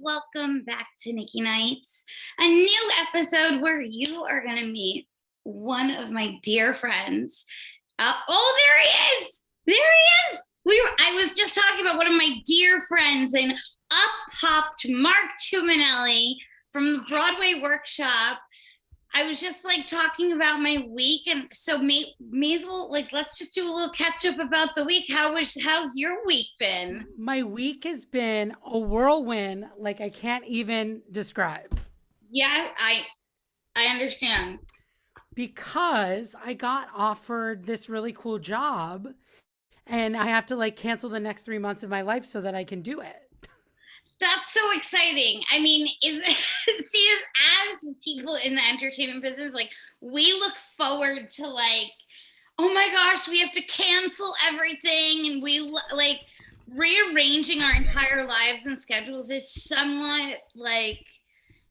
welcome back to Nikki Nights, a new episode where you are going to meet one of my dear friends. There he is! There he is! I was just talking about one of my dear friends, and up popped Marc Tuminelli from the Broadway Workshop. I was just talking about my week, and so may as well let's just do a little catch up about the week. How's your week been? My week has been a whirlwind like I can't even describe. Yeah, I understand. Because I got offered this really cool job and I have to cancel the next 3 months of my life so that I can do it. That's so exciting. I mean, as people in the entertainment business, we look forward to oh my gosh, we have to cancel everything, and we rearranging our entire lives and schedules is somewhat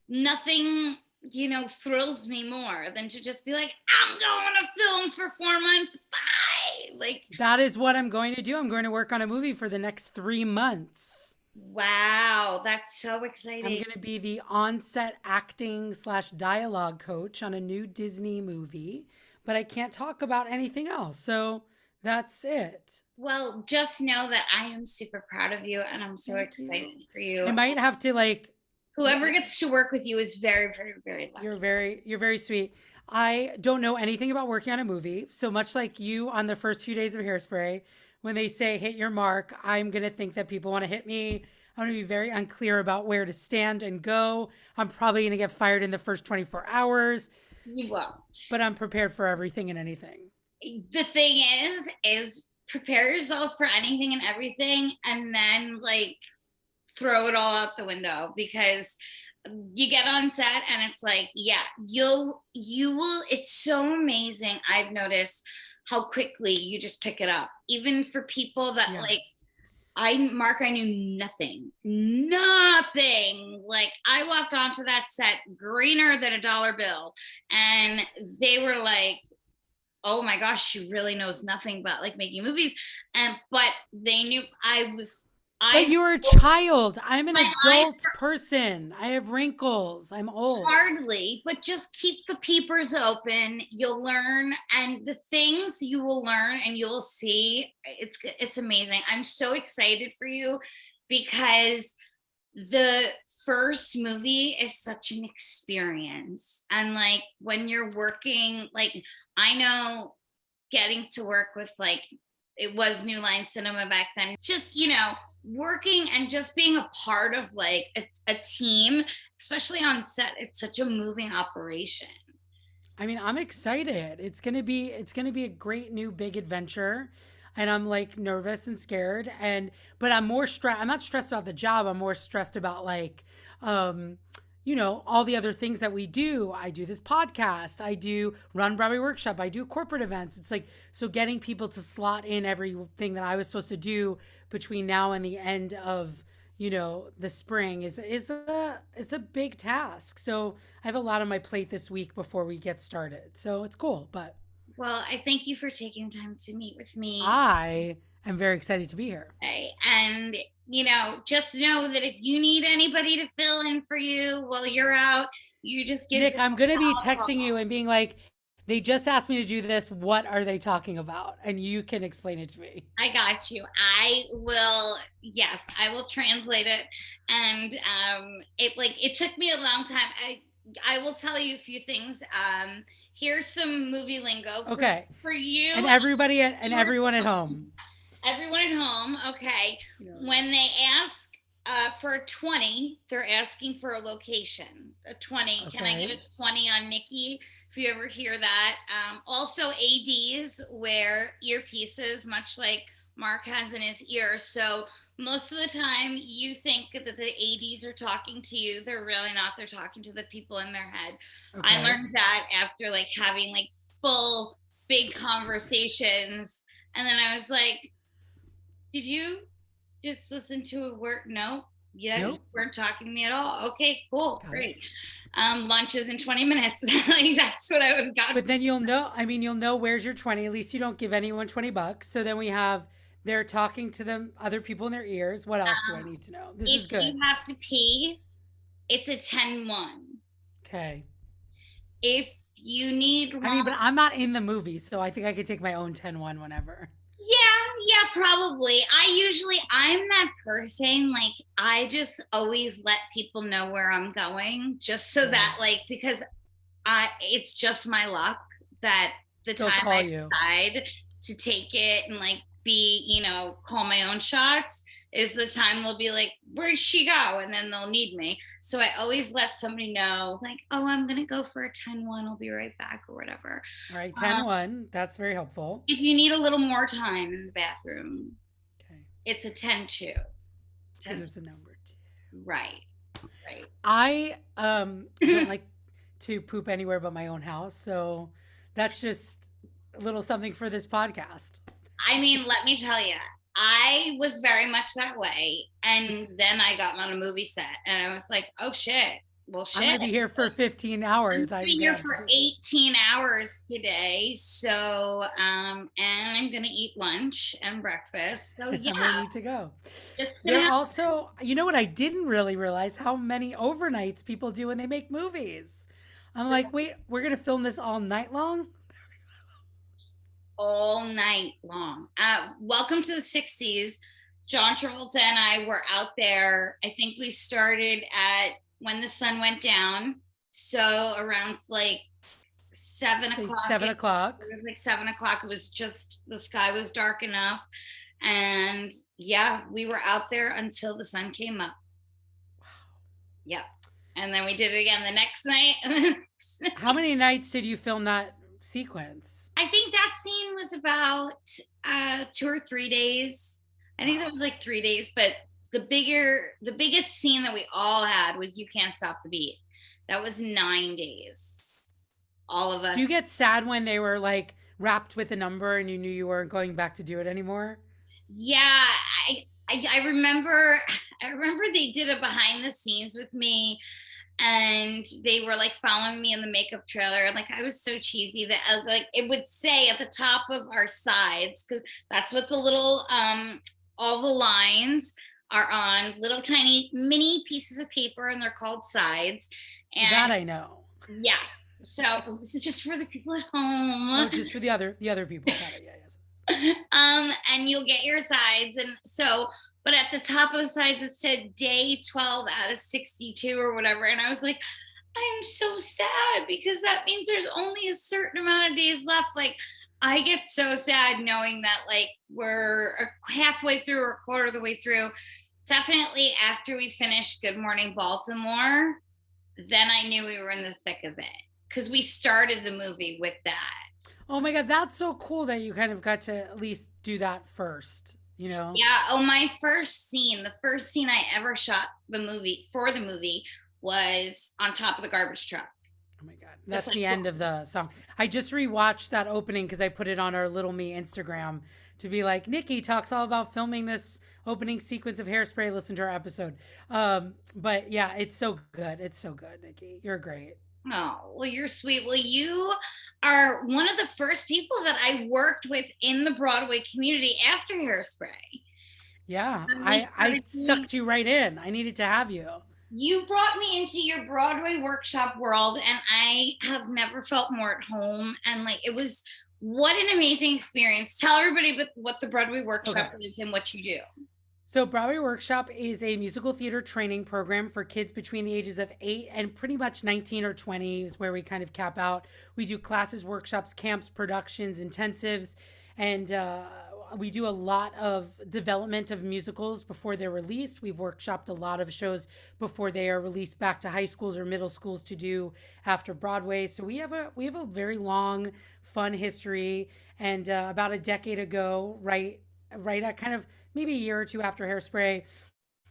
nothing, thrills me more than to just be I'm going to film for 4 months. Bye. That is what I'm going to do. I'm going to work on a movie for the next 3 months. Wow, that's so exciting. I'm going to be the on-set acting / dialogue coach on a new Disney movie, but I can't talk about anything else. So that's it. Well, just know that I am super proud of you, and I'm so excited for you. I might have to whoever gets to work with you is very, very, very lucky. You're very sweet. I don't know anything about working on a movie. So much like you on the first few days of Hairspray, when they say hit your mark, I'm going to think that people want to hit me. I'm going to be very unclear about where to stand and go. I'm probably going to get fired in the first 24 hours. You won't. But I'm prepared for everything and anything. The thing is prepare yourself for anything and everything, and then throw it all out the window, because you get on set and it's you will, it's so amazing. I've noticed how quickly you just pick it up, even for people that Marc, I knew nothing. I walked onto that set greener than a dollar bill, and they were oh my gosh, she really knows nothing about making movies. But they knew But you're a child. I'm an adult person. I have wrinkles. I'm old. Hardly, but just keep the peepers open. You'll learn, and the things you will learn and you will see, it's amazing. I'm so excited for you, because the first movie is such an experience. And when you're working, I know getting to work with it was New Line Cinema back then. Just, working and just being a part of a team, especially on set, it's such a moving operation. I mean, I'm excited. It's gonna be a great new big adventure, and I'm nervous and scared, but I'm more stressed. I'm not stressed about the job. I'm more stressed about all the other things that we do. I do this podcast. I do run Broadway Workshop. I do corporate events. It's so getting people to slot in everything that I was supposed to do between now and the end of, the spring is a big task. So I have a lot on my plate this week before we get started. So it's cool, but. Well, I thank you for taking time to meet with me. I'm very excited to be here. Okay. And, just know that if you need anybody to fill in for you while you're out, you just give Nick, I'm going to be texting you and being they just asked me to do this. What are they talking about? And you can explain it to me. I got you. I will translate it. And it took me a long time. I will tell you a few things. Here's some movie lingo for you. And everybody and everyone at home. Everyone at home, okay. Yeah. When they ask for a 20, they're asking for a location. A 20. Okay. Can I get a 20 on Nikki? If you ever hear that. Also, ADs wear earpieces, much like Marc has in his ears. So most of the time you think that the ADs are talking to you. They're really not. They're talking to the people in their head. Okay. I learned that after having full big conversations. And then I was did you just listen to a word? No. Yeah, nope. You weren't talking to me at all. Okay, cool, great. Lunch is in 20 minutes. That's what I would have gotten. But then you'll know, where's your 20? At least you don't give anyone $20. So then we have They're talking to them, other people in their ears. What else do I need to know? This is good. If you have to pee, it's a 10-1. Okay. If you need I mean, but I'm not in the movie, so I think I could take my own 10-1 whenever. Yeah, probably. I'm that person, like, I just always let people know where I'm going, just so that, like, because it's just my luck that the time I decide to take it and, like, call my own shots is the time they'll be like, where'd she go? And then they'll need me. So I always let somebody know, like, oh, I'm going to go for a 10-1. I'll be right back or whatever. All right, 10-1. That's very helpful. If you need a little more time in the bathroom, it's a 10-2. Because it's a number 2. Right. I don't like to poop anywhere but my own house. So that's just a little something for this podcast. I mean, let me tell you, I was very much that way. And then I got on a movie set and I was like, oh, shit. Well, shit. I'm going to be here for 15 hours. I'm here for 18 hours today. So, and I'm going to eat lunch and breakfast. So, yeah. I'm going to need to go. There also, you know what? I didn't really realize how many overnights people do when they make movies. I'm like, wait, we're going to film this all night long? All night long. Welcome to the 60s. John Travolta and I were out there. I think we started at when the sun went down. So around like 7 o'clock. 7 o'clock. It was like 7 o'clock. It was just, the sky was dark enough. And yeah, we were out there until the sun came up. Wow. Yep. And then we did it again the next night. How many nights did you film that sequence? I think that scene was about 2 or 3 days. I think that was like 3 days, but the biggest scene that we all had was You Can't Stop the Beat. That was 9 days. All of us. Do you get sad when they were like wrapped with a number and you knew you weren't going back to do it anymore? Yeah, I remember they did a behind the scenes with me. And they were like following me in the makeup trailer. Like, I was so cheesy that like it would say at the top of our sides, because that's what the little all the lines are on little tiny mini pieces of paper, and they're called sides. And that I know. Yes. So this is just for the people at home. Oh, just for the other people. Yes. And you'll get your sides, and so. But at the top of the sides, it said day 12 out of 62 or whatever. And I was like, I'm so sad because that means there's only a certain amount of days left. Like, I get so sad knowing that, like, we're halfway through or a quarter of the way through. Definitely after we finished Good Morning Baltimore, then I knew we were in the thick of it because we started the movie with that. Oh my God, that's so cool that you kind of got to at least do that first. You know? Yeah. Oh, the first scene I ever shot for the movie was on top of the garbage truck. Oh my God. That's like the end of the song. I just rewatched that opening because I put it on our Little Me Instagram to be like, Nikki talks all about filming this opening sequence of Hairspray. Listen to our episode. But yeah, it's so good. It's so good, Nikki. You're great. Oh, well, you're sweet. Well, you are one of the first people that I worked with in the Broadway community after Hairspray. Yeah, I sucked you right in. I needed to have you. You brought me into your Broadway workshop world, and I have never felt more at home. And like, it was, what an amazing experience. Tell everybody what the Broadway Workshop is and what you do. So Broadway Workshop is a musical theater training program for kids between the ages of 8 and pretty much 19 or 20 is where we kind of cap out. We do classes, workshops, camps, productions, intensives, and we do a lot of development of musicals before they're released. We've workshopped a lot of shows before they are released back to high schools or middle schools to do after Broadway. So we have a very long, fun history. And about a decade ago, right at kind of maybe a year or two after Hairspray,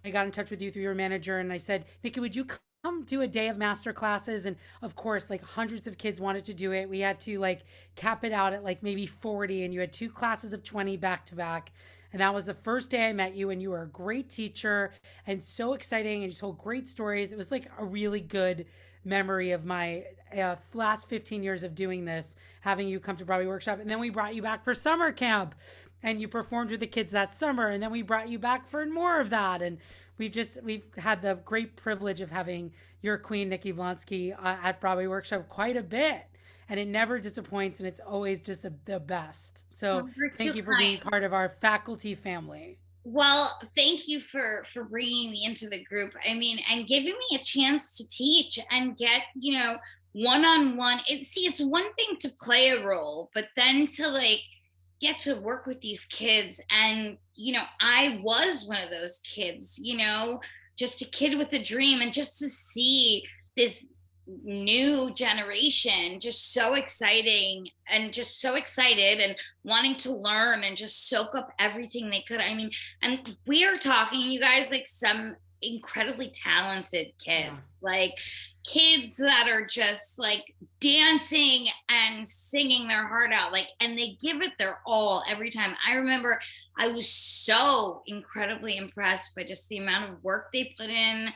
I got in touch with you through your manager and I said, Nikki, would you come do a day of master classes? And of course, like hundreds of kids wanted to do it. We had to like cap it out at like maybe 40, and you had 2 classes of 20 back to back. And that was the first day I met you, and you were a great teacher and so exciting, and you told great stories. It was like a really good memory of my last 15 years of doing this, having you come to Broadway Workshop. And then we brought you back for summer camp. and you performed with the kids that summer, and then we brought you back for more of that. And we've had the great privilege of having your queen, Nikki Blonsky, at Broadway Workshop quite a bit. And it never disappoints, and it's always just the best. So thank you for being part of our faculty family. Well, thank you for bringing me into the group. I mean, and giving me a chance to teach and get, one-on-one. It's one thing to play a role, but then to like get to work with these kids. And, I was one of those kids, just a kid with a dream, and just to see this new generation just so exciting and just so excited and wanting to learn and just soak up everything they could. I mean, and we are talking, you guys, like some incredibly talented kids, like kids that are just like dancing and singing their heart out, like, and they give it their all every time. I remember I was so incredibly impressed by just the amount of work they put in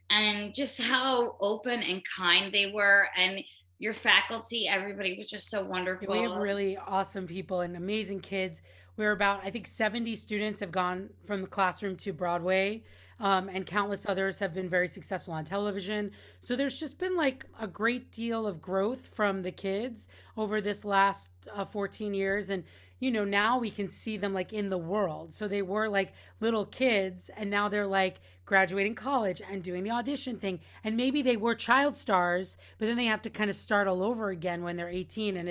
and just how open and kind they were. And your faculty, everybody was just so wonderful. We have really awesome people and amazing kids. We're about, I think 70 students have gone from the classroom to Broadway. And countless others have been very successful on television. So there's just been like a great deal of growth from the kids over this last 14 years. And, now we can see them like in the world. So they were like little kids, and now they're like graduating college and doing the audition thing. And maybe they were child stars, but then they have to kind of start all over again when they're 18. And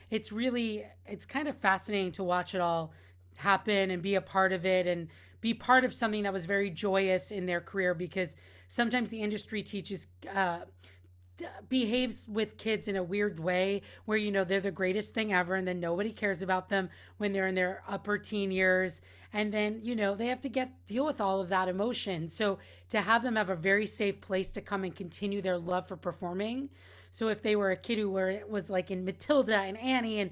it's really kind of fascinating to watch it all happen and be a part of it and be part of something that was very joyous in their career, because sometimes the industry behaves with kids in a weird way where, they're the greatest thing ever, and then nobody cares about them when they're in their upper teen years. And then, they have to deal with all of that emotion. So to have them have a very safe place to come and continue their love for performing. So if they were a kid who was like in Matilda and Annie and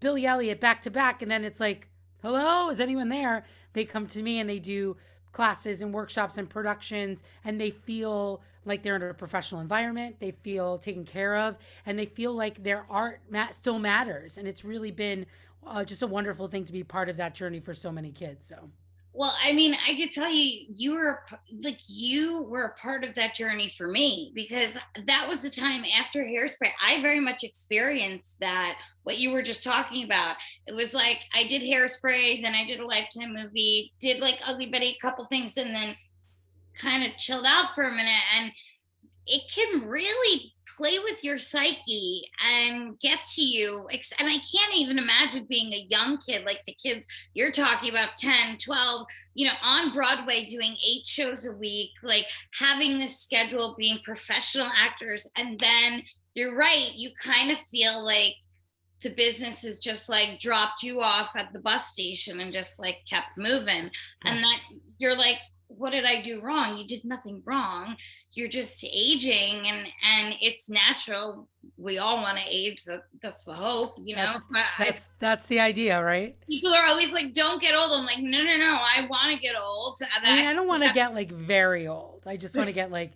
Billy Elliot back to back, and then it's like, hello, is anyone there? They come to me and they do classes and workshops and productions, and they feel like they're in a professional environment. They feel taken care of, and they feel like their art still matters. And it's really been just a wonderful thing to be part of that journey for so many kids. So. Well, I mean, I could tell you were a part of that journey for me, because that was the time after Hairspray. I very much experienced that, what you were just talking about. It was like I did Hairspray, then I did a Lifetime movie, did like Ugly Betty, a couple things, and then kind of chilled out for a minute. And it can really play with your psyche and get to you. And I can't even imagine being a young kid, like the kids you're talking about, 10, 12, on Broadway doing 8 shows a week, like having this schedule, being professional actors. And then you're right, you kind of feel like the business has just like dropped you off at the bus station and just like kept moving. Yes. And that you're like, what did I do wrong? You did nothing wrong. You're just aging, and it's natural. We all want to age. That's the hope, That's the idea, right? People are always like, don't get old. I'm like, no. I want to get old. I don't want to get like very old. I just want to get like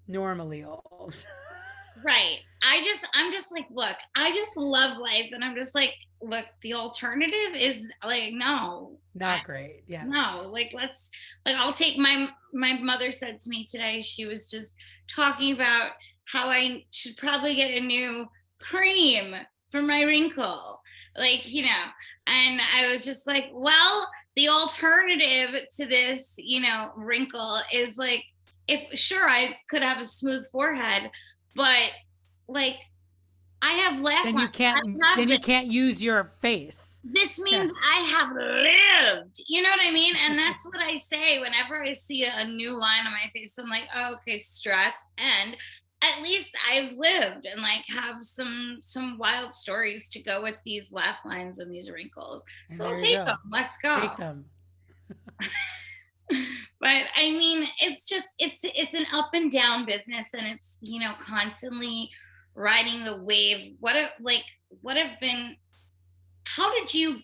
normally old. Right. I'm just like, look, I just love life. And I'm just like, look, the alternative is like, no. Not great. Yeah. No, like, I'll take my mother said to me today, she was just talking about how I should probably get a new cream for my wrinkle. Like, and I was just like, well, the alternative to this, wrinkle is like, I could have a smooth forehead, but like I have laugh lines. You can't use your face. This means I have lived. You know what I mean? And that's what I say whenever I see a new line on my face. I'm like, oh, okay, stress. And at least I've lived and like have some wild stories to go with these laugh lines and these wrinkles. So I'll take them. Let's go. Take them. But I mean, it's an up and down business, and it's, constantly riding the wave. How did you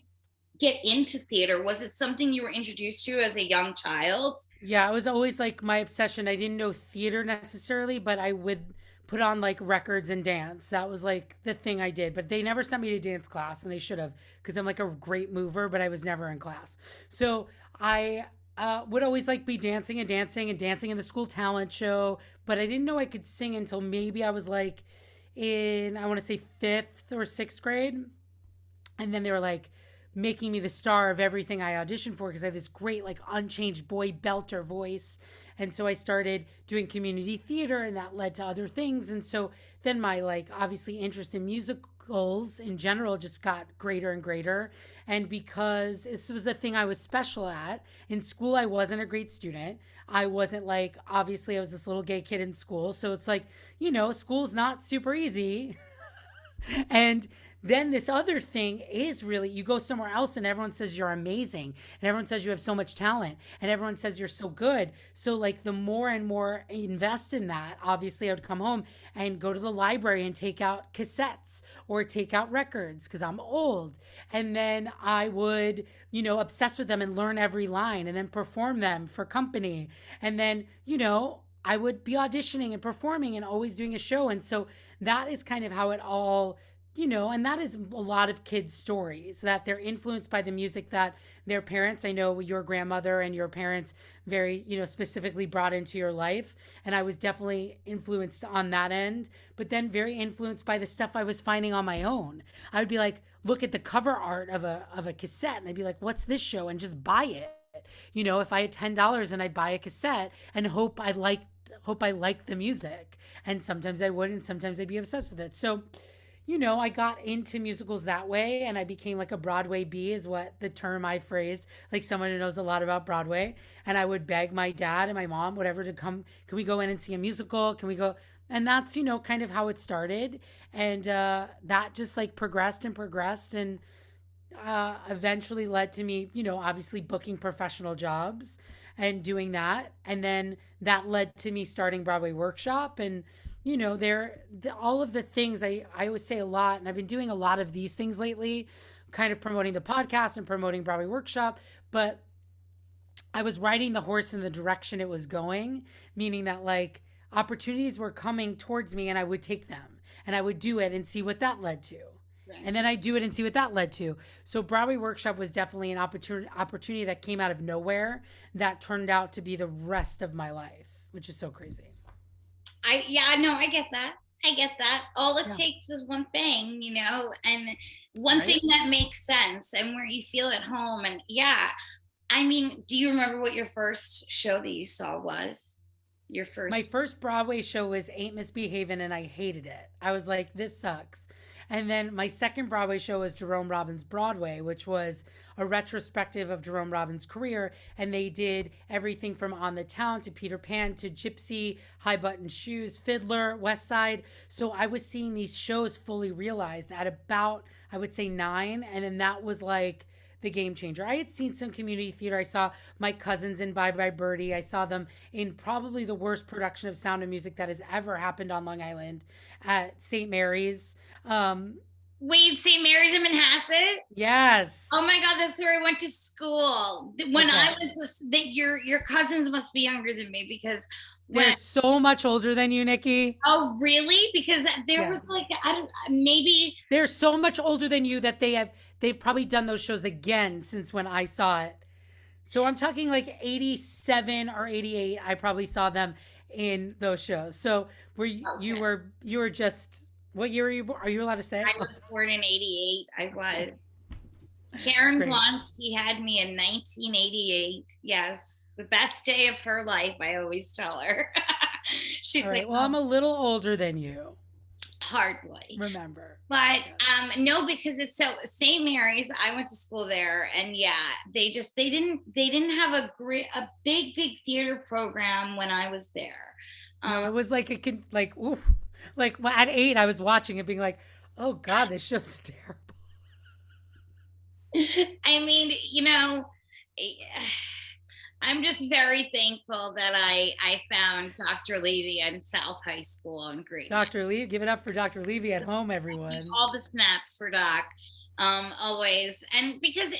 get into theater? Was it something you were introduced to as a young child? Yeah, it was always like my obsession. I didn't know theater necessarily, but I would put on like records and dance. That was like the thing I did. But they never sent me to dance class, and they should have, because I'm like a great mover, but I was never in class. So I would always like be dancing and dancing and dancing in the school talent show, but I didn't know I could sing until maybe I was like in, I want to say, fifth or sixth grade. And then they were like making me the star of everything I auditioned for because I had this great, like, unchanged boy belter voice. And so I started doing community theater, and that led to other things. And so then my, like, obviously interest in musicals in general just got greater and greater. And because this was the thing I was special at, in school, I wasn't a great student. I wasn't like, obviously, I was this little gay kid in school. So it's like, school's not super easy. And then this other thing is really, you go somewhere else and everyone says you're amazing, and everyone says you have so much talent, and everyone says you're so good. So like the more and more I invest in that, obviously I would come home and go to the library and take out cassettes or take out records because I'm old. And then I would, obsess with them and learn every line and then perform them for company. And then, I would be auditioning and performing and always doing a show. And so that is kind of how it all, and that is a lot of kids' stories, that they're influenced by the music that their parents, I know your grandmother and your parents very, specifically brought into your life. And I was definitely influenced on that end, but then very influenced by the stuff I was finding on my own. I would be like, look at the cover art of a cassette, and I'd be like, what's this show? And just buy it. If I had $10 and I'd buy a cassette and hope I liked the music. And sometimes I would, and sometimes I'd be obsessed with it. So, I got into musicals that way, and I became like a Broadway bee, is what the term I phrase, like someone who knows a lot about Broadway. And I would beg my dad and my mom, whatever, to come. Can we go in and see a musical? Can we go? And that's, kind of how it started. And that just like progressed and progressed, and eventually led to me, obviously booking professional jobs and doing that. And then that led to me starting Broadway Workshop. And all of the things I always say a lot, and I've been doing a lot of these things lately, kind of promoting the podcast and promoting Broadway Workshop. But I was riding the horse in the direction it was going, meaning that like opportunities were coming towards me and I would take them and I would do it and see what that led to. Right. And then I do it and see what that led to. So Broadway Workshop was definitely an opportunity that came out of nowhere that turned out to be the rest of my life, which is so crazy. I get that. I get that. All it takes is one thing, and one thing that makes sense and where you feel at home. And I mean, do you remember what your first show that you saw was? My first Broadway show was Ain't Misbehavin', and I hated it. I was like, this sucks. And then my second Broadway show was Jerome Robbins Broadway, which was a retrospective of Jerome Robbins' career. And they did everything from On the Town to Peter Pan to Gypsy, High Button Shoes, Fiddler, West Side. So I was seeing these shows fully realized at about, I would say, 9. And then that was like the game changer. I had seen some community theater. I saw my cousins in Bye Bye Birdie. I saw them in probably the worst production of Sound of Music that has ever happened on Long Island at St. Mary's. Wait, St. Mary's in Manhasset? Yes. Oh my God, that's where I went to school. When I went to, your cousins must be younger than me because they're so much older than you, Nikki. Oh, really? Because there was like, maybe they're so much older than you that they've probably done those shows again since when I saw it. So I'm talking like 87 or 88. I probably saw them in those shows. So you were just, what year are you allowed to say? I was born in 88. I was. Karen Blonsky had me in 1988. Yes. The best day of her life, I always tell her. She's like, well, I'm a little older than you. Hardly. Remember. But no, because it's so St. Mary's, I went to school there, and they didn't have a big theater program when I was there. No, it was like like at 8 I was watching it being like, oh God, this show's terrible. I mean, I'm just very thankful that I found Dr. Levy at South High School in Green. Dr. Levy, give it up for Dr. Levy at home, everyone. All the snaps for Doc, always. And because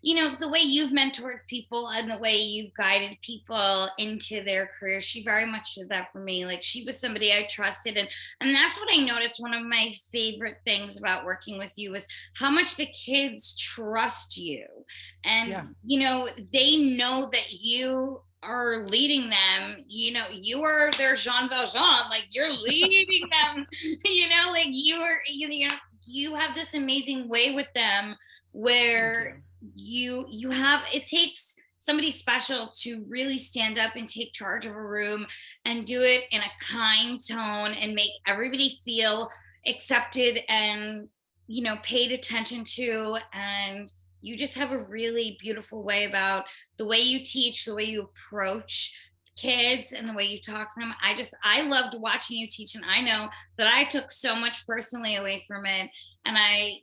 the way you've mentored people and the way you've guided people into their career, she very much did that for me. Like, she was somebody I trusted. And that's what I noticed. One of my favorite things about working with you was how much the kids trust you. And, they know that you are leading them, you are their Jean Valjean, like you're leading them, like you have this amazing way with them where you have, it takes somebody special to really stand up and take charge of a room and do it in a kind tone and make everybody feel accepted and paid attention to. And you just have a really beautiful way about the way you teach, the way you approach kids, and the way you talk to them. I loved watching you teach, and I know that I took so much personally away from it. And I,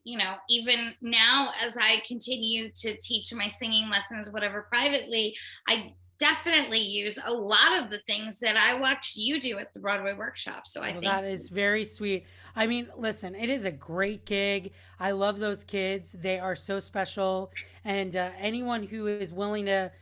even now as I continue to teach my singing lessons, whatever, privately, I definitely use a lot of the things that I watched you do at the Broadway Workshop. So I think that is very sweet. I mean, listen, it is a great gig. I love those kids. They are so special. And anyone who is willing to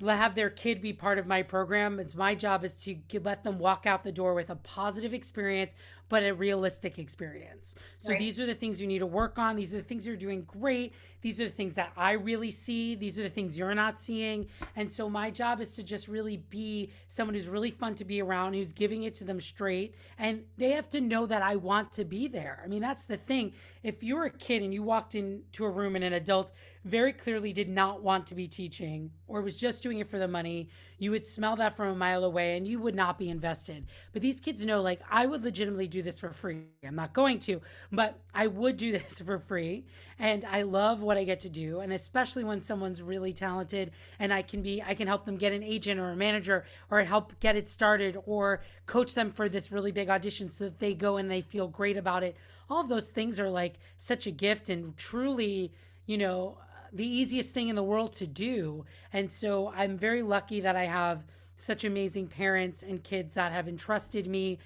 have their kid be part of my program, it's my job is to let them walk out the door with a positive experience, but a realistic experience. So These are the things you need to work on. These are the things you're doing great. These are the things that I really see. These are the things you're not seeing. And so my job is to just really be someone who's really fun to be around, who's giving it to them straight. And they have to know that I want to be there. I mean, that's the thing. If you're a kid and you walked into a room and an adult very clearly did not want to be teaching or was just doing it for the money, you would smell that from a mile away and you would not be invested. But these kids know, like, I would legitimately do this for free. I'm not going to, but I would do this for free. And I love what I get to do. And especially when someone's really talented and I can help them get an agent or a manager or help get it started or coach them for this really big audition so that they go and they feel great about it. All of those things are like such a gift and truly, the easiest thing in the world to do. And so I'm very lucky that I have such amazing parents and kids that have entrusted me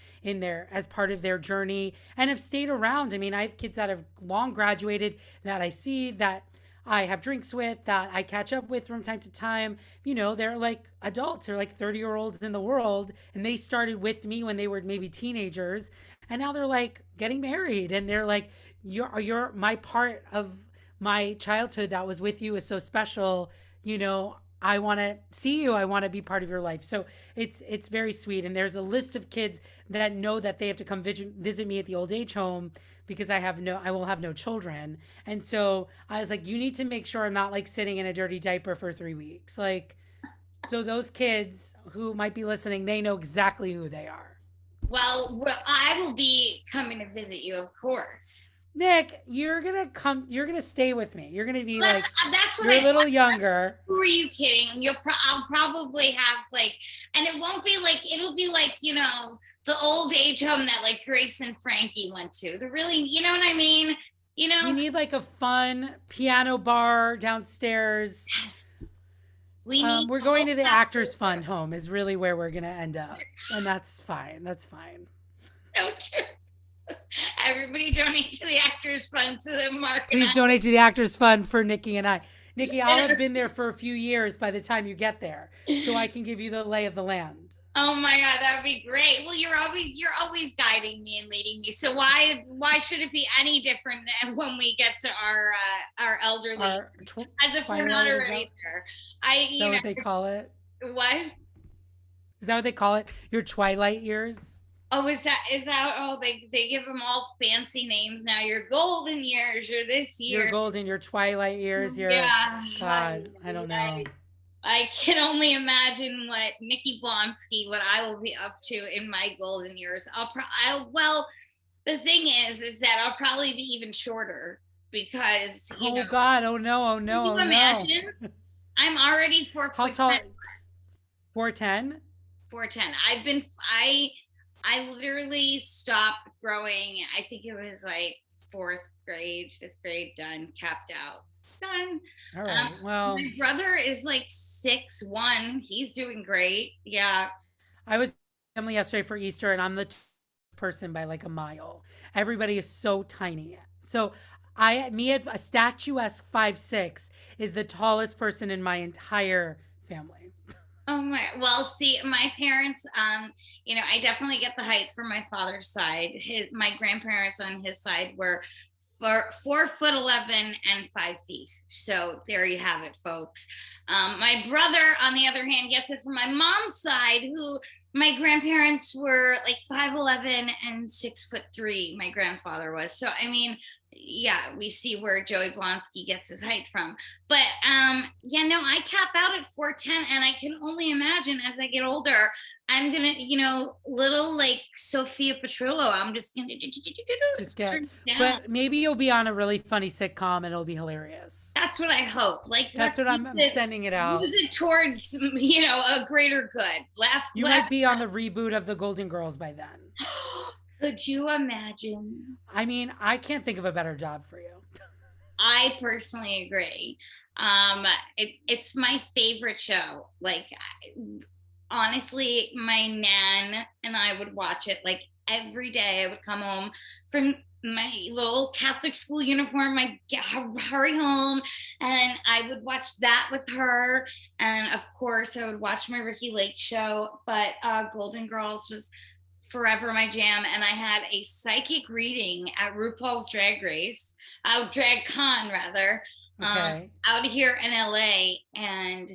as part of their journey and have stayed around. I mean, I have kids that have long graduated that I see, that I have drinks with, that I catch up with from time to time. They're like adults, they're like 30-year-olds in the world, and they started with me when they were maybe teenagers, and now they're like getting married, and they're like, you're my part of my childhood that was with you is so special. I want to see you. I want to be part of your life. So it's very sweet. And there's a list of kids that know that they have to come visit me at the old age home because I will have no children. And so I was like, you need to make sure I'm not like sitting in a dirty diaper for 3 weeks. Like, so those kids who might be listening, they know exactly who they are. Well, I will be coming to visit you, of course. Nick, you're gonna stay with me. You're gonna be like, that's what you're a little younger. Who are you kidding? I'll probably have and it won't be it'll be the old age home that like Grace and Frankie went to. The really, you know what I mean? You need like a fun piano bar downstairs. Yes. We're going to the Actors Fund home is really where we're gonna end up, and that's fine. That's fine. So true. Everybody donate to the Actors Fund so that Marc. Please donate to the Actors Fund for Nikki and I. Nikki, I'll have been there for a few years by the time you get there, so I can give you the lay of the land. Oh my God, that'd be great. Well, you're always guiding me and leading me. So why should it be any different than when we get to our elderly? As if we're not already there. Is that what they call it? What? Is that what they call it? Your twilight years? Oh, is that? Oh, they give them all fancy names now. Your golden years. You're this year. Your golden, your twilight years. Yeah. God, I don't know. I can only imagine what Nikki Blonsky, what I will be up to in my golden years. Well, the thing is that I'll probably be even shorter because. God! Oh no! Oh no! Can you imagine? I'm already 4'10". How tall? 4'10". 4'10". I literally stopped growing. I think it was like 4th grade, 5th grade, done, capped out. Done. All right. Well, my brother is like 6'1". He's doing great. Yeah. I was with family yesterday for Easter, and I'm the person by like a mile. Everybody is so tiny. So Me at a statuesque 5'6" is the tallest person in my entire family. Oh my, well, see, my parents, I definitely get the height from my father's side. My grandparents on his side were 4'11" and 5 feet. So there you have it, folks. My brother, on the other hand, gets it from my mom's side, who my grandparents were like 5'11" and 6'3". My grandfather was. So, I mean, yeah, we see where Joey Blonsky gets his height from. But I cap out at 4'10", and I can only imagine as I get older, I'm gonna, little like Sophia Petrillo. I'm just gonna but maybe you'll be on a really funny sitcom and it'll be hilarious. That's what I hope. Like that's what I'm sending it out. Use it towards, a greater good. You might be on the reboot of the Golden Girls by then. Could you imagine? I mean, I can't think of a better job for you. I personally agree. It's my favorite show. Like, honestly, my nan and I would watch it like every day. I would come home from my little Catholic school uniform, I'd hurry home, and I would watch that with her. And of course, I would watch my Ricky Lake show. But Golden Girls was forever my jam. And I had a psychic reading at RuPaul's Drag Race, Drag Con rather, out here in LA. And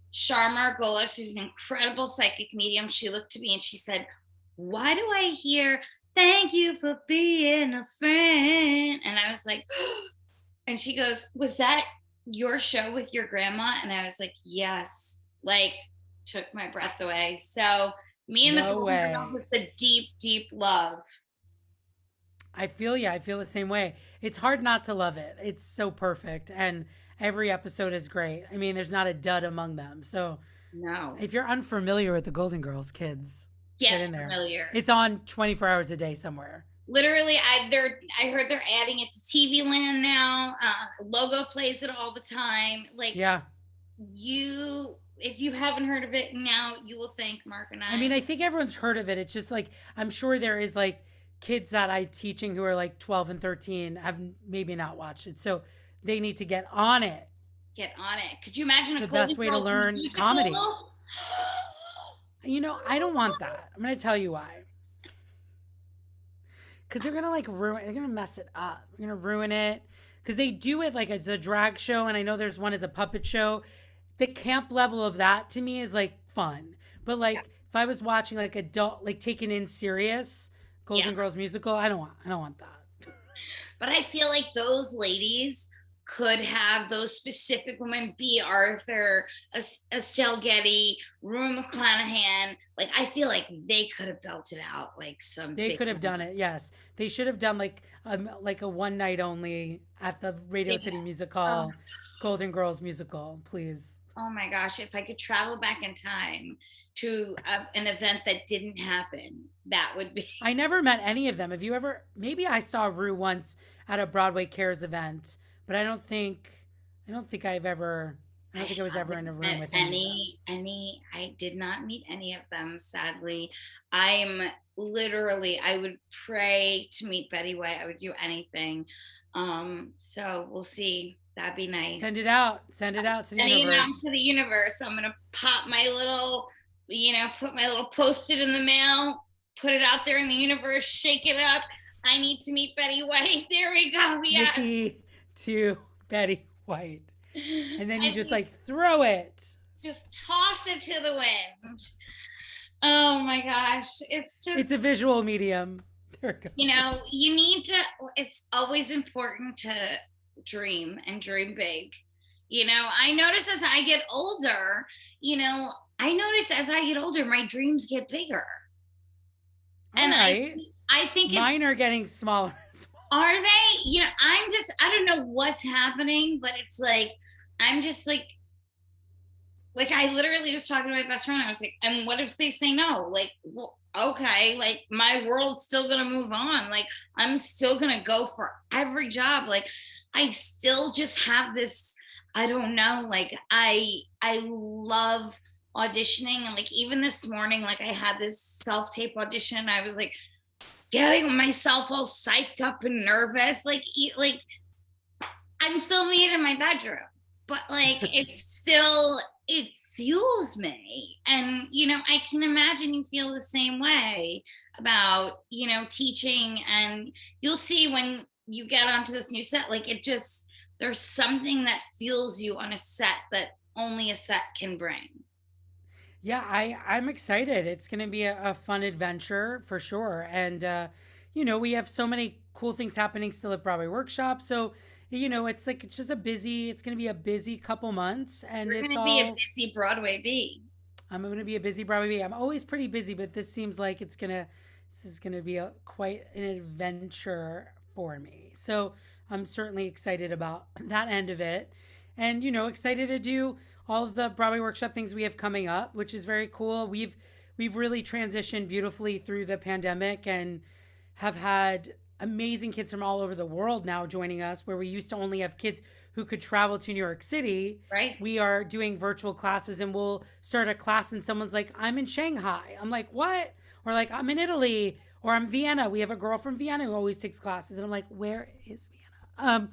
Shar Margolis, who's an incredible psychic medium, she looked to me and she said, "Why do I hear thank you for being a friend?" And I was like, and she goes, "Was that your show with your grandma?" And I was like, "Yes." Like, took my breath away. So me and the Golden Girls with the deep, deep love. I feel you. I feel the same way. It's hard not to love it. It's so perfect. And every episode is great. I mean, there's not a dud among them. So no. If you're unfamiliar with the Golden Girls, kids, get in there. Familiar. It's on 24 hours a day somewhere. Literally, I heard they're adding it to TV Land now. Logo plays it all the time. Like, yeah. If you haven't heard of it now, you will thank Mark and I. I mean, I think everyone's heard of it. It's just like, I'm sure there is like kids that I'm teaching who are like 12 and 13 have maybe not watched it. So they need to get on it. Get on it. Could you imagine the best way to learn comedy? I don't want that. I'm going to tell you why. Because they're going to they're going to mess it up. They're going to ruin it. Because they do it like it's a drag show. And I know there's one as a puppet show. The camp level of that to me is like fun. But if I was watching like adult, like taken in serious Golden Girls musical, I don't want that. But I feel like those ladies could have, those specific women, B. Arthur, Estelle Getty, Rue McClanahan. Like, I feel like they could have belted out like some. They could have done it. Yes, they should have done like a one night only at the Radio City Music Hall, Golden Girls musical, please. Oh my gosh, if I could travel back in time to an event that didn't happen, that would be. I never met any of them. Have you ever? Maybe I saw Rue once at a Broadway Cares event, but I don't think I was ever in a room with any. I did not meet any of them, sadly. I would pray to meet Betty White. I would do anything. So we'll see. That'd be nice. Send it out to the universe. Sending it out to the universe. So I'm gonna pop my little, put my little Post-it in the mail, put it out there in the universe, shake it up. I need to meet Betty White. There we go. Yeah. Nikki to Betty White. And then you just throw it. Just toss it to the wind. Oh my gosh. It's a visual medium. There we go. It's always important to dream and dream big. I notice as I get older, my dreams get bigger. And right. I think mine are getting smaller. Are they? I don't know what's happening, but it's like, I'm just like I literally was talking to my best friend. I was like, and what if they say no? Like, well, okay, like my world's still going to move on. Like, I'm still going to go for every job. Like, I still just have this, I don't know, like I love auditioning. And like, even this morning, like I had this self-tape audition. I was like getting myself all psyched up and nervous. Like I'm filming it in my bedroom, but like it fuels me. And, I can imagine you feel the same way about, teaching. And you'll see when you get onto this new set, like there's something that fuels you on a set that only a set can bring. Yeah, I'm excited. It's going to be a fun adventure for sure. And we have so many cool things happening still at Broadway Workshop. So, it's just it's going to be a busy couple months, and You're it's going to be a all busy Broadway bee. I'm going to be a busy Broadway bee. I'm always pretty busy, but this seems like this is going to be quite an adventure for me. So, I'm certainly excited about that end of it. And excited to do all of the Broadway Workshop things we have coming up, which is very cool. We've really transitioned beautifully through the pandemic and have had amazing kids from all over the world now joining us, where we used to only have kids who could travel to New York City. Right. We are doing virtual classes, and we'll start a class and someone's like, I'm in Shanghai. I'm like, what? Or like, I'm in Italy, or I'm Vienna. We have a girl from Vienna who always takes classes. And I'm like, where is Vienna?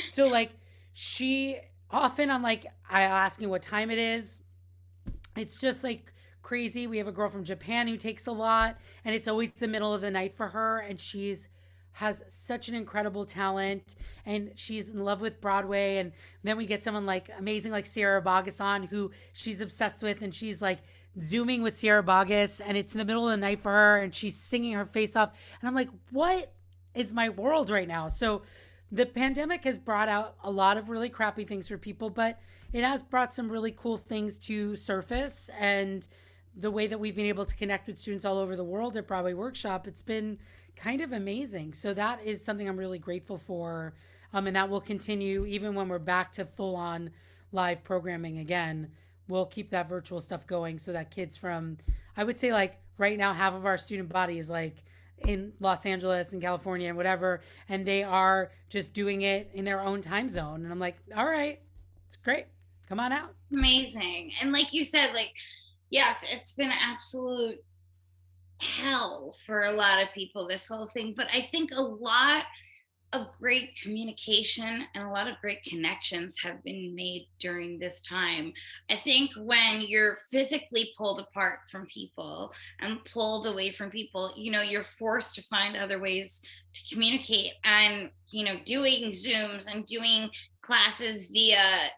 So like she often I'm like, I asking what time it is. It's just like crazy. We have a girl from Japan who takes a lot, and it's always the middle of the night for her. And she's has such an incredible talent, and she's in love with Broadway. And then we get someone like amazing like Sierra Boggess on, who she's obsessed with, and she's like zooming with Sierra Boggess, and it's in the middle of the night for her, and she's singing her face off. And I'm like, what is my world right now? So the pandemic has brought out a lot of really crappy things for people, but it has brought some really cool things to surface. And the way that we've been able to connect with students all over the world at Broadway Workshop, it's been kind of amazing. So that is something I'm really grateful for. And that will continue even when we're back to full on live programming again. We'll keep that virtual stuff going so that kids from, I would say like right now, half of our student body is like in Los Angeles and California and whatever, and they are just doing it in their own time zone. And I'm like, all right, it's great. Come on out. Amazing. And like you said, like, yes, it's been absolute hell for a lot of people, this whole thing. But I think a lot of great communication and a lot of great connections have been made during this time. I think when you're physically pulled apart from people and pulled away from people, you're forced to find other ways to communicate. And, doing Zooms and doing classes via,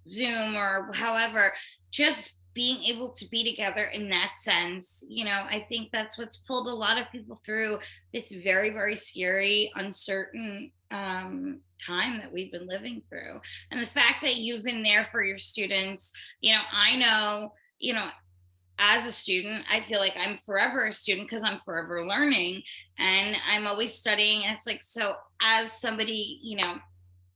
Zoom or however, just being able to be together in that sense, I think that's what's pulled a lot of people through this very, very scary, uncertain time that we've been living through. And the fact that you've been there for your students, I know, as a student, I feel like I'm forever a student because I'm forever learning and I'm always studying. And it's like, so as somebody,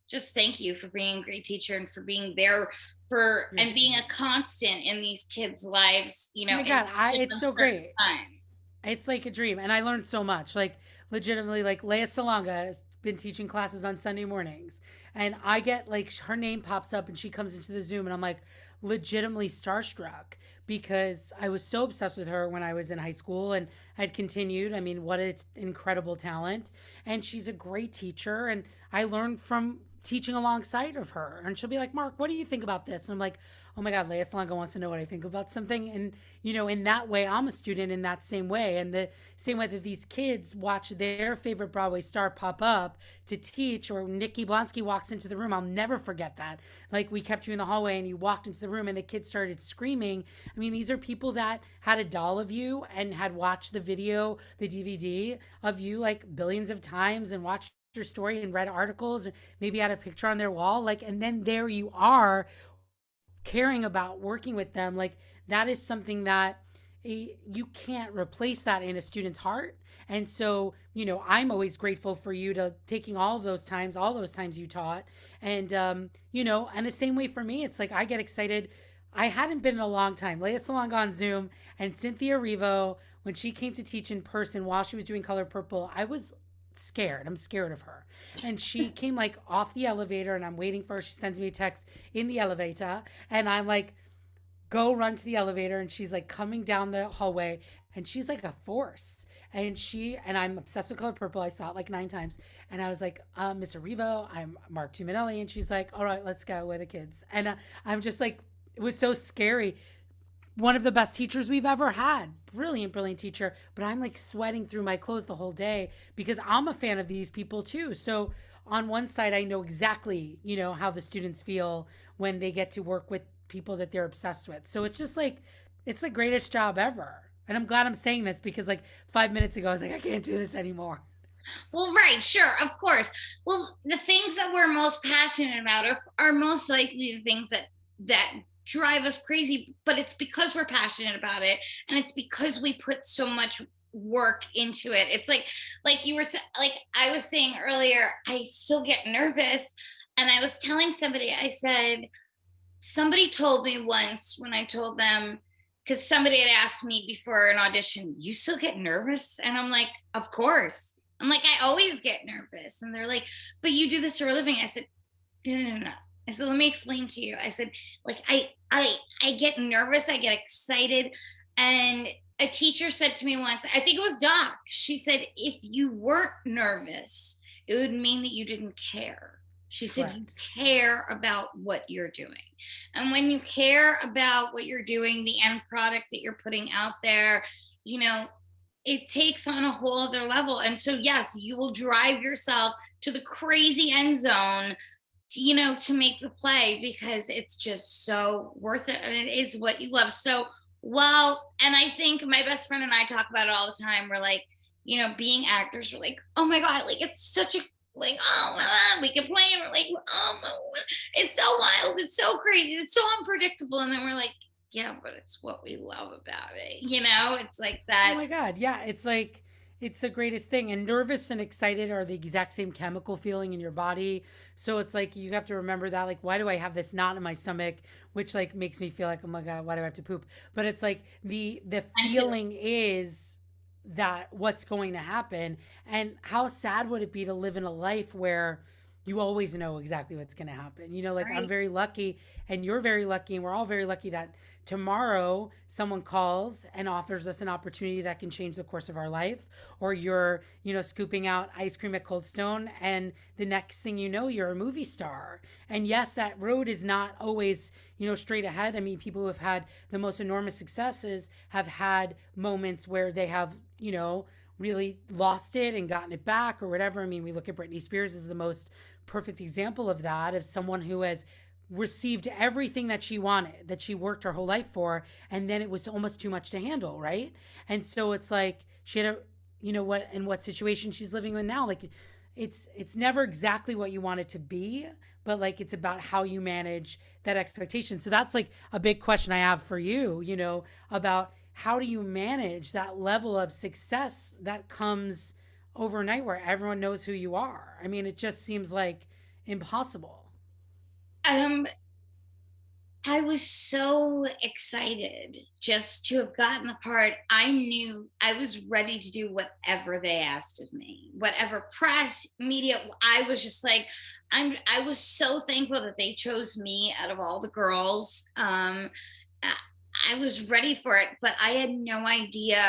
just thank you for being a great teacher and for being there and being a constant in these kids' lives, Oh my God, it's so great. Time. It's like a dream. And I learned so much. Like legitimately, like Leia Salonga has been teaching classes on Sunday mornings. And I get like her name pops up and she comes into the Zoom and I'm like legitimately starstruck because I was so obsessed with her when I was in high school and I'd continued. I mean, what an incredible talent. And she's a great teacher. And I learned from teaching alongside of her, and she'll be like, Mark, what do you think about this? And I'm like, oh my God, Leia Salonga wants to know what I think about something. And in that way, I'm a student in that same way. And the same way that these kids watch their favorite Broadway star pop up to teach, or Nikki Blonsky walks into the room, I'll never forget that. Like we kept you in the hallway and you walked into the room and the kids started screaming. I mean, these are people that had a doll of you and had watched the video, the DVD of you like billions of times and watched your story and read articles and maybe had a picture on their wall, like, and then there you are caring about working with them. Like that is something that you can't replace that in a student's heart. And so I'm always grateful for you to taking all those times you taught. And and the same way for me, it's like I get excited. I hadn't been in a long time. Leia Salonga on Zoom and Cynthia Erivo, when she came to teach in person while she was doing Color Purple, I was scared. I'm scared of her. And she came like off the elevator and I'm waiting for her. She sends me a text in the elevator and I'm like, go run to the elevator. And she's like coming down the hallway and she's like a force. And I'm obsessed with Color Purple. I saw it like 9 times. And I was like, Miss Arrivo, I'm Marc Tuminelli. And she's like, all right, let's go with the kids. And I'm just like, it was so scary. One of the best teachers we've ever had. Brilliant, brilliant teacher. But I'm like sweating through my clothes the whole day because I'm a fan of these people too. So on one side, I know exactly, how the students feel when they get to work with people that they're obsessed with. So it's just like, it's the greatest job ever. And I'm glad I'm saying this because like 5 minutes ago, I was like, I can't do this anymore. Well, right, sure, of course. Well, the things that we're most passionate about are most likely the things that drive us crazy, but it's because we're passionate about it, and it's because we put so much work into it. It's like you were like I was saying earlier, I still get nervous, and I was telling somebody, I said, somebody told me once when I told them, because somebody had asked me before an audition, you still get nervous? And I'm like, of course. I'm like, I always get nervous. And they're like, but you do this for a living. I said, no. I said, let me explain to you. I said, like, I get nervous. I get excited. And a teacher said to me once, I think it was Doc, she said, if you weren't nervous, it would mean that you didn't care. She said, you care about what you're doing. And when you care about what you're doing, the end product that you're putting out there, it takes on a whole other level. And so, yes, you will drive yourself to the crazy end zone, to make the play because it's just so worth it. And it is what you love. So, and I think my best friend and I talk about it all the time. We're like, being actors, we're like, oh my God, like it's such a, like, oh my God, we can play it. We're like, oh my, it's so wild. It's so crazy. It's so unpredictable. And then we're like, yeah, but it's what we love about it. It's like that. Oh my God. Yeah. It's like, it's the greatest thing. And nervous and excited are the exact same chemical feeling in your body. So it's like, you have to remember that, like, why do I have this knot in my stomach, which like makes me feel like, oh my God, why do I have to poop? But it's like the feeling is that what's going to happen. And how sad would it be to live in a life where you always know exactly what's going to happen? Like, right. I'm very lucky and you're very lucky and we're all very lucky that tomorrow someone calls and offers us an opportunity that can change the course of our life, or you're, scooping out ice cream at Cold Stone and the next thing you know, you're a movie star. And yes, that road is not always, straight ahead. I mean, people who have had the most enormous successes have had moments where they have, really lost it and gotten it back or whatever. I mean, we look at Britney Spears as the most perfect example of that, of someone who has received everything that she wanted, that she worked her whole life for, and then it was almost too much to handle, right? And so it's like she had what situation she's living in now. Like, it's never exactly what you want it to be, but like it's about how you manage that expectation. So that's like a big question I have for you, about how do you manage that level of success that comes overnight where everyone knows who you are? I mean, it just seems like impossible. I was so excited just to have gotten the part. I knew I was ready to do whatever they asked of me, whatever press, media. I was just like, I was so thankful that they chose me out of all the girls. I was ready for it, but I had no idea,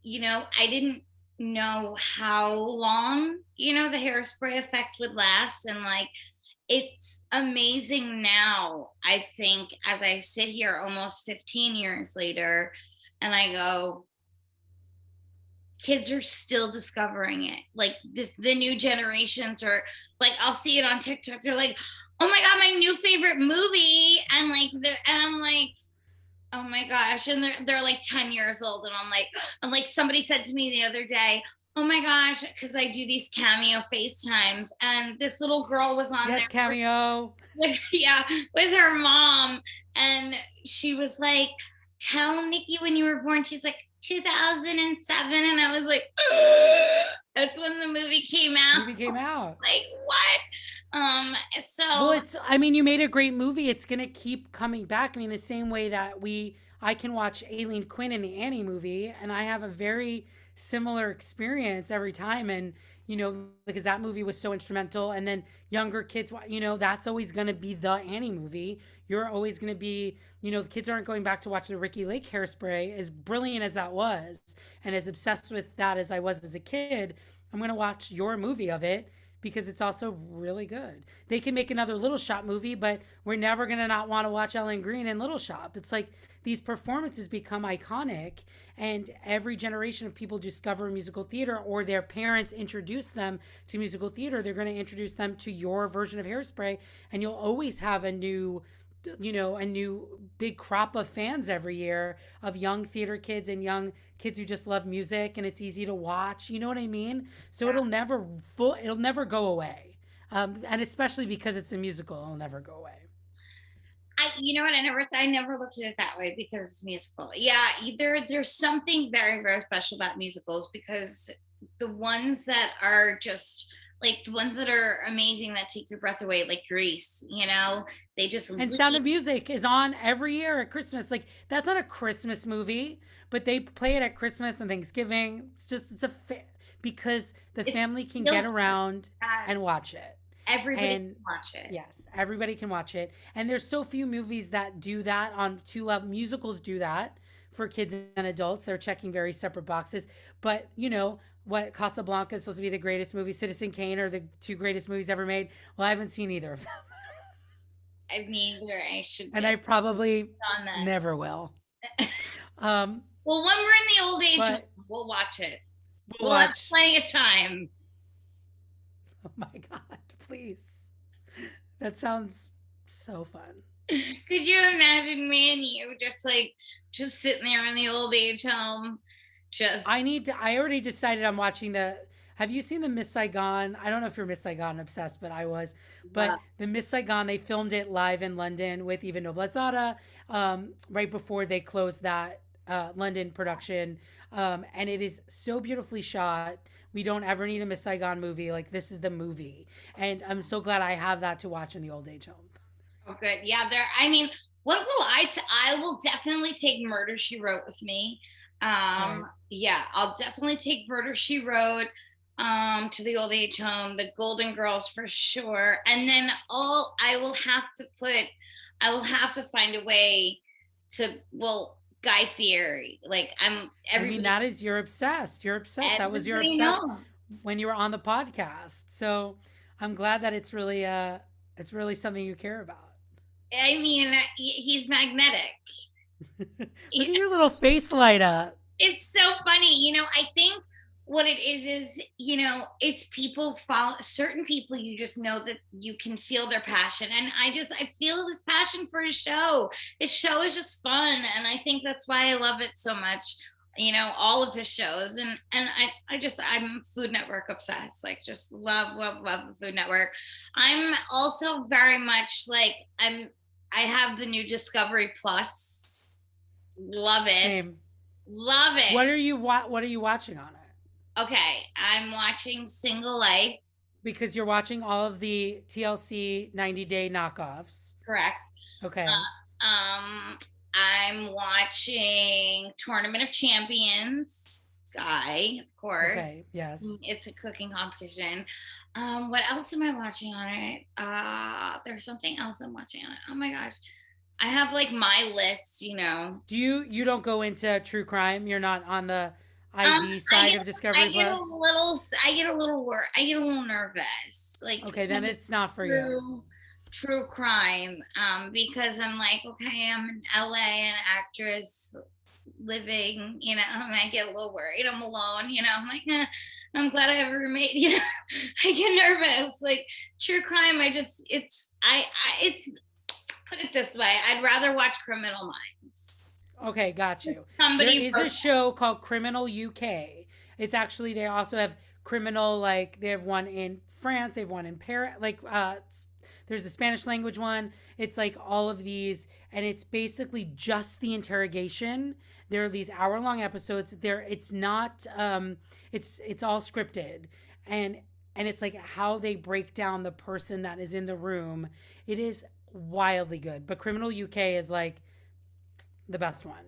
I didn't know how long, the hairspray effect would last. And like, it's amazing now, I think, as I sit here almost 15 years later, and I go, kids are still discovering it. Like the new generations are like, I'll see it on TikTok. They're like, oh my God, my new favorite movie. And like, and I'm like, oh my gosh. And they're like 10 years old. And I'm like, somebody said to me the other day, oh my gosh, because I do these Cameo FaceTimes, and this little girl was on there. Cameo. With her mom. And she was like, tell Nikki when you were born. She's like, 2007. And I was like, that's when the movie came out. Like, what? Well, you made a great movie. It's going to keep coming back. I mean, the same way that I can watch Aileen Quinn in the Annie movie, and I have a very similar experience every time. And, because that movie was so instrumental. And then younger kids, that's always going to be the Annie movie. You're always going to be, the kids aren't going back to watch the Ricky Lake Hairspray, as brilliant as that was, and as obsessed with that as I was as a kid. I'm going to watch your movie of it because it's also really good. They can make another Little Shop movie, but we're never going to not want to watch Ellen Greene in Little Shop. It's like these performances become iconic, and every generation of people discover musical theater, or their parents introduce them to musical theater. They're going to introduce them to your version of Hairspray, and you'll always have a new big crop of fans every year, of young theater kids and young kids who just love music, and it's easy to watch. You know what I mean? So yeah. It'll never go away. And especially because it's a musical, it'll never go away. You know what? I never looked at it that way because it's musical. Yeah, there's something very, very special about musicals, because the ones that are just like the ones that are amazing, that take your breath away, like Grease, they just. And Sound of Music is on every year at Christmas. Like, that's not a Christmas movie, but they play it at Christmas and Thanksgiving. Because the family can get around and watch it. Everybody can watch it. Yes, everybody can watch it. And there's so few movies that do that on two levels. Musicals do that for kids and adults. They're checking very separate boxes. But, what, Casablanca is supposed to be the greatest movie, Citizen Kane are the two greatest movies ever made. Well, I haven't seen either of them. I mean, I should. And I probably never will. Well, when we're in the old age, we'll watch it. We'll have plenty of time. Oh my God, please. That sounds so fun. Could you imagine me and you just sitting there in the old age home? I already decided I'm watching have you seen the Miss Saigon? I don't know if you're Miss Saigon obsessed, but I was. But the Miss Saigon, they filmed it live in London with Eva Noblezada right before they closed that London production. And it is so beautifully shot. We don't ever need a Miss Saigon movie. Like, this is the movie. And I'm so glad I have that to watch in the old age home. Oh, good. Yeah, what will I will definitely take Murder, She Wrote with me. Yeah, I'll definitely take Murder, She Wrote to the old age home, the Golden Girls for sure. And then I will have to find a way to, Guy Fieri. That is, you're obsessed. That was your obsessed when you were on the podcast. So I'm glad that it's really something you care about. I mean, he's magnetic. Look at your little face light up. It's so funny. I think what it is, it's people certain people, you just know that you can feel their passion. And I feel this passion for his show. His show is just fun. And I think that's why I love it so much. All of his shows. And I'm Food Network obsessed. Just love the Food Network. I'm also very much I have the new Discovery Plus. Love it. Same. Love it. What are you watching on it? Okay, I'm watching Single Life. Because you're watching all of the TLC 90-day knockoffs. Correct. Okay. I'm watching Tournament of Champions. Sky, of course. Okay, yes. It's a cooking competition. What else am I watching on it? There's something else I'm watching on it. Oh my gosh. I have my list, Do you don't go into true crime? You're not on the ID side of Discovery Plus? I get a little nervous. Okay, then it's not for you. True crime. Because I'm okay, I'm in LA, an actress living, I get a little worried. I'm alone, I'm I'm glad I have a roommate, I get nervous. True crime, it's put it this way, I'd rather watch Criminal Minds. Okay, got you. There is a show called Criminal UK. It's actually, they also have Criminal, they have one in France, they have one in Paris, there's a Spanish language one. It's all of these, and it's basically just the interrogation. There are these hour-long episodes. It's not, it's all scripted, and it's how they break down the person that is in the room. It is wildly good, but Criminal UK is the best one.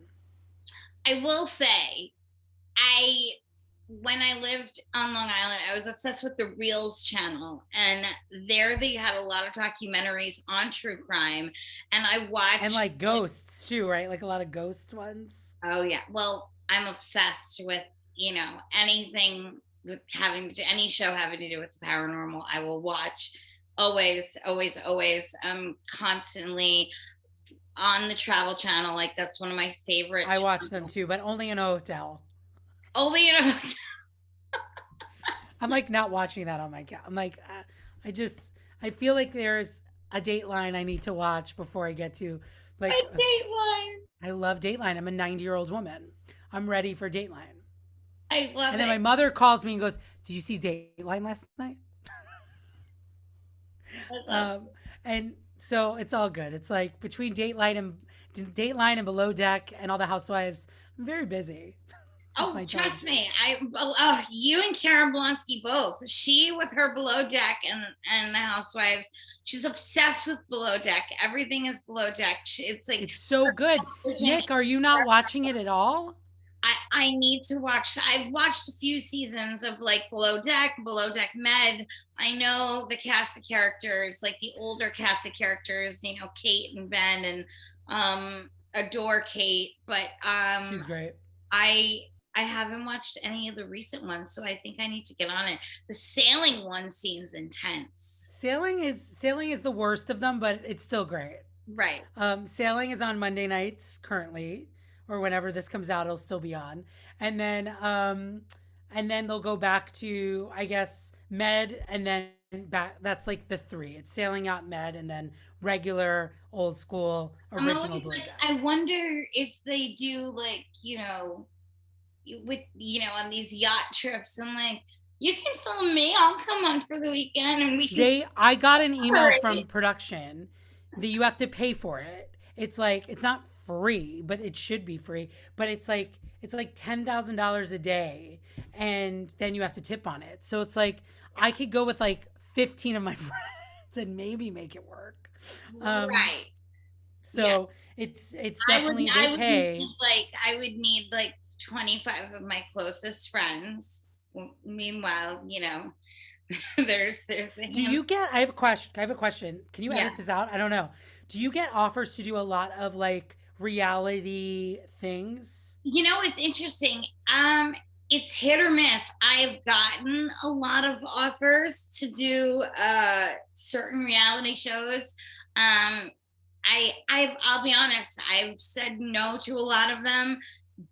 I will say, when I lived on Long Island, I was obsessed with the Reels channel, and there they had a lot of documentaries on true crime, and I watched And like ghosts too, right? Like a lot of ghost ones. Oh yeah, well, I'm obsessed with anything with having to do any show having to do with the paranormal. I will watch always, always, always. I'm constantly on the Travel Channel. Like that's one of my favorite. I watch them too, but only in a hotel. Only I'm like not watching that on my couch. I'm like, I just, I feel like there's a Dateline I need to watch before I get to a like, Dateline. I love Dateline. I'm a 90-year-old woman. I'm ready for Dateline. I love And then it. my mother calls me and goes, "Do you see Dateline last night?" And so it's all good. It's like between Dateline and Below Deck and all the Housewives, I'm very busy. Oh, trust me. You and Karen Blonsky both. She with her Below Deck and the Housewives. She's obsessed with Below Deck. Everything is Below Deck. It's like It's so good. Nick, are you not watching it at all? I need to watch. I've watched a few seasons of like Below Deck Med. I know the cast of characters, like the older cast of characters, Kate and Ben, and adore Kate, but She's great. I haven't watched any of the recent ones, so I think I need to get on it. The sailing one seems intense. Sailing is the worst of them, but it's still great. Right. Sailing is on Monday nights currently, or whenever this comes out, it'll still be on. And then they'll go back to, I guess, Med, and then back. That's like the three. It's Sailing Yacht, Med, and then regular old school original Blue Deck. I wonder if they do like with on these yacht trips. I'm like, you can film me. I'll come on for the weekend, and we can. I got an email from production that you have to pay for it. It's like it's not free, but it should be free. But it's like $10,000 a day, and then you have to tip on it. So it's like I could go with like 15 of my friends and maybe make it work. Right. So yeah. It's definitely they pay. I would need like 25 of my closest friends. Meanwhile, there's Do you get I have a question. Can you edit this out? I don't know. Do you get offers to do a lot of like reality things? It's interesting. It's hit or miss. I've gotten a lot of offers to do certain reality shows. I'll be honest, I've said no to a lot of them,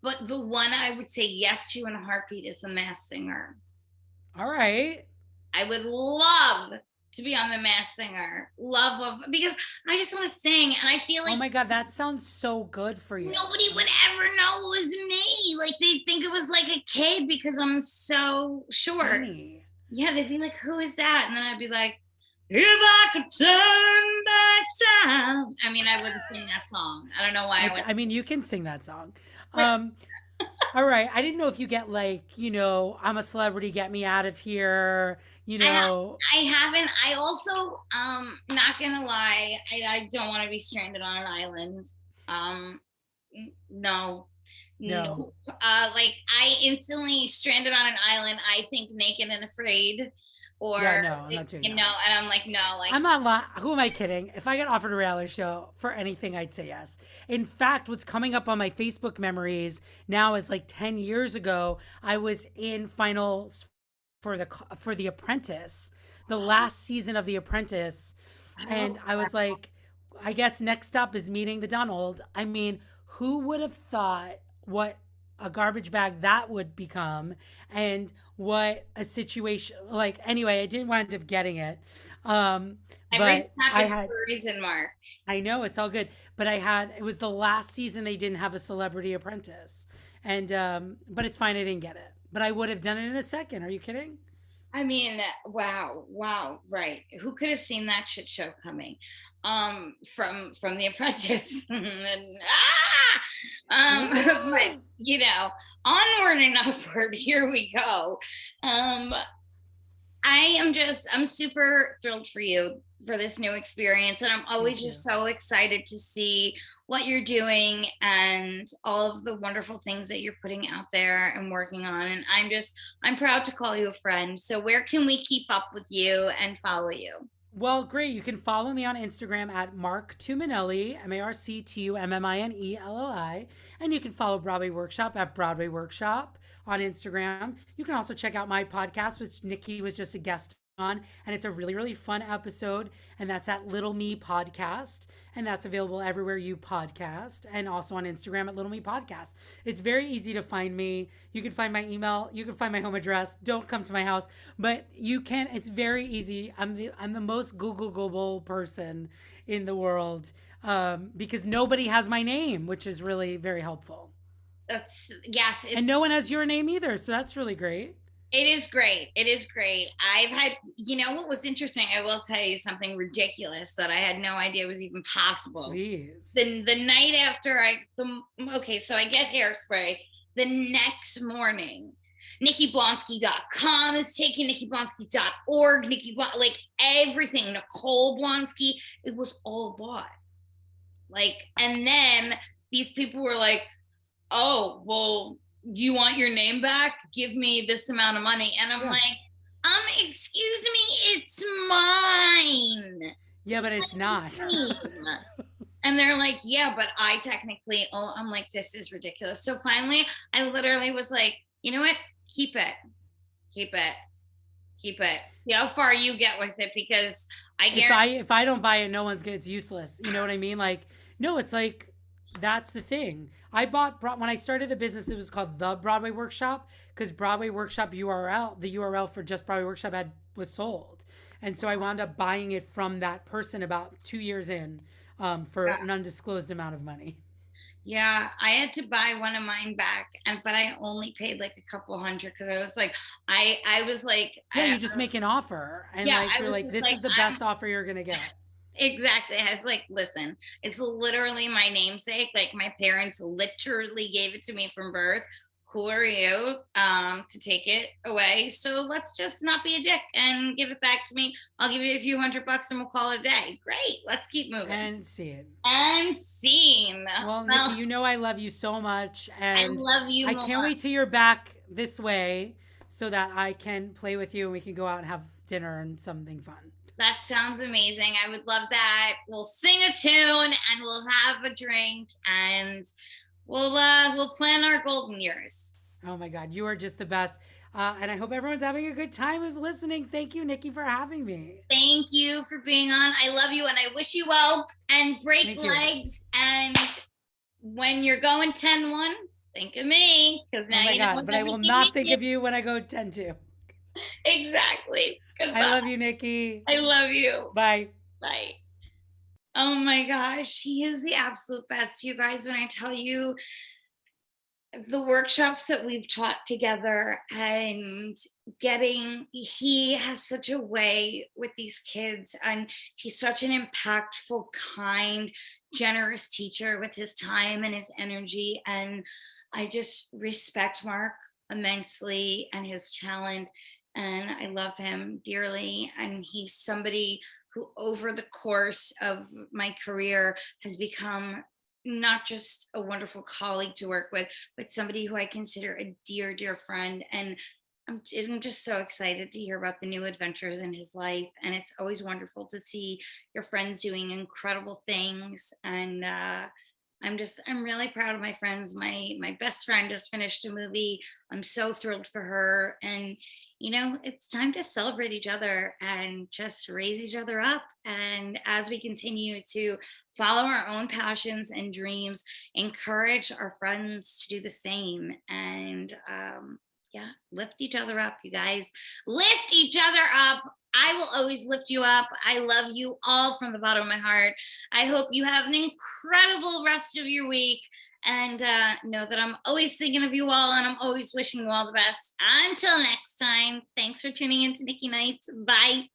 but the one I would say yes to in a heartbeat is The Masked Singer. All right. I would love to be on The Masked Singer. Love, because I just want to sing, and I feel like, oh my God, that sounds so good for you. Nobody would ever know it was me. Like they'd think it was like a kid because I'm so short. Funny. Yeah, they'd be like, who is that? And then I'd be like, if I could turn back time. I mean, I wouldn't sing that song. I don't know why. I mean, you can sing that song. All right. I didn't know if you get like, I'm a celebrity, get me out of here. I haven't. I also, not gonna lie, I don't want to be stranded on an island. No. Like I instantly stranded on an island. I think Naked and Afraid. Or yeah, no, I'm not doing that. And I'm like, no, like I'm not. Who am I kidding? If I get offered a reality show for anything, I'd say yes. In fact, what's coming up on my Facebook memories now is like 10 years ago. I was in finals for the Apprentice, the last season of The Apprentice, and I was like, I guess next up is meeting the Donald. I mean, who would have thought what a garbage bag that would become, and what a situation like. Anyway, I didn't wind up getting it, but I had for a reason, Mark. I know, it's all good, but it was the last season they didn't have a celebrity apprentice, and but it's fine, I didn't get it, but I would have done it in a second. Are you kidding? I mean, wow, right. Who could have seen that shit show coming? From The Apprentice. But onward and upward, here we go. I'm super thrilled for you. for this new experience. And I'm always just so excited to see what you're doing and all of the wonderful things that you're putting out there and working on. And I'm proud to call you a friend. So where can we keep up with you and follow you? Well, great. You can follow me on Instagram at Marc Tuminelli, MarcTuminelli. And you can follow Broadway Workshop at Broadway Workshop on Instagram. You can also check out my podcast, which Nikki was just a guest on. And it's a really, really fun episode. And that's at Little Me Podcast. And that's available everywhere you podcast. And also on Instagram at Little Me Podcast. It's very easy to find me. You can find my email. You can find my home address. Don't come to my house. But you can. It's very easy. I'm the most Googleable person in the world because nobody has my name, which is really very helpful. Yes. And no one has your name either. So that's really great. It is great. It is great. I've had, what was interesting, I will tell you something ridiculous that I had no idea was even possible. Please. The night after so I get Hairspray. The next morning, NikkiBlonsky.com is taken, NikkiBlonsky.org, like everything, Nicole Blonsky, it was all bought. And then these people were like, oh, well, you want your name back? Give me this amount of money. And I'm like, excuse me, it's mine. Yeah, but it's not. And they're like, yeah, but I technically, I'm like, this is ridiculous. So finally, I literally was like, you know what? Keep it. See how far you get with it, because if I don't buy it, no one's it's useless. You know what I mean? No, it's that's the thing. I bought, when I started the business, it was called the Broadway Workshop, because Broadway Workshop the URL for just Broadway Workshop was sold. And so I wound up buying it from that person about 2 years in for an undisclosed amount of money. Yeah, I had to buy one of mine back, but I only paid like a couple hundred, because I was like, I was like, yeah, you just make an offer, and you're like, this is the best offer you're gonna get. Exactly. I was like, listen, it's literally my namesake. Like, my parents literally gave it to me from birth. Who are you to take it away? So let's just not be a dick and give it back to me. I'll give you a few $100 and we'll call it a day. Great. Let's keep moving. And seen. Well, Nikki, I love you so much. And I love you. I can't wait till you're back this way so that I can play with you and we can go out and have dinner and something fun. That sounds amazing. I would love that. We'll sing a tune and we'll have a drink and we'll plan our golden years. Oh my God, you are just the best. And I hope everyone's having a good time who's listening. Thank you, Nikki, for having me. Thank you for being on. I love you and I wish you well, and break legs. And when you're going 10-1, think of me. Because now you know. But I will not think of you when I go 10-2. Exactly. Goodbye. I love you, Nikki. I love you. Bye. Bye. Oh my gosh, he is the absolute best, you guys. When I tell you the workshops that we've taught together, and he has such a way with these kids, and he's such an impactful, kind, generous teacher with his time and his energy. And I just respect Marc immensely and his talent. And I love him dearly. And he's somebody who, over the course of my career, has become not just a wonderful colleague to work with, but somebody who I consider a dear, dear friend. And I'm just so excited to hear about the new adventures in his life. And it's always wonderful to see your friends doing incredible things. And I'm really proud of my friends. My best friend just finished a movie. I'm so thrilled for her. And it's time to celebrate each other and just raise each other up. And as we continue to follow our own passions and dreams, encourage our friends to do the same. And lift each other up, you guys. Lift each other up. I will always lift you up. I love you all from the bottom of my heart. I hope you have an incredible rest of your week. And know that I'm always thinking of you all, and I'm always wishing you all the best. Until next time, thanks for tuning in to Nikki Nights. Bye.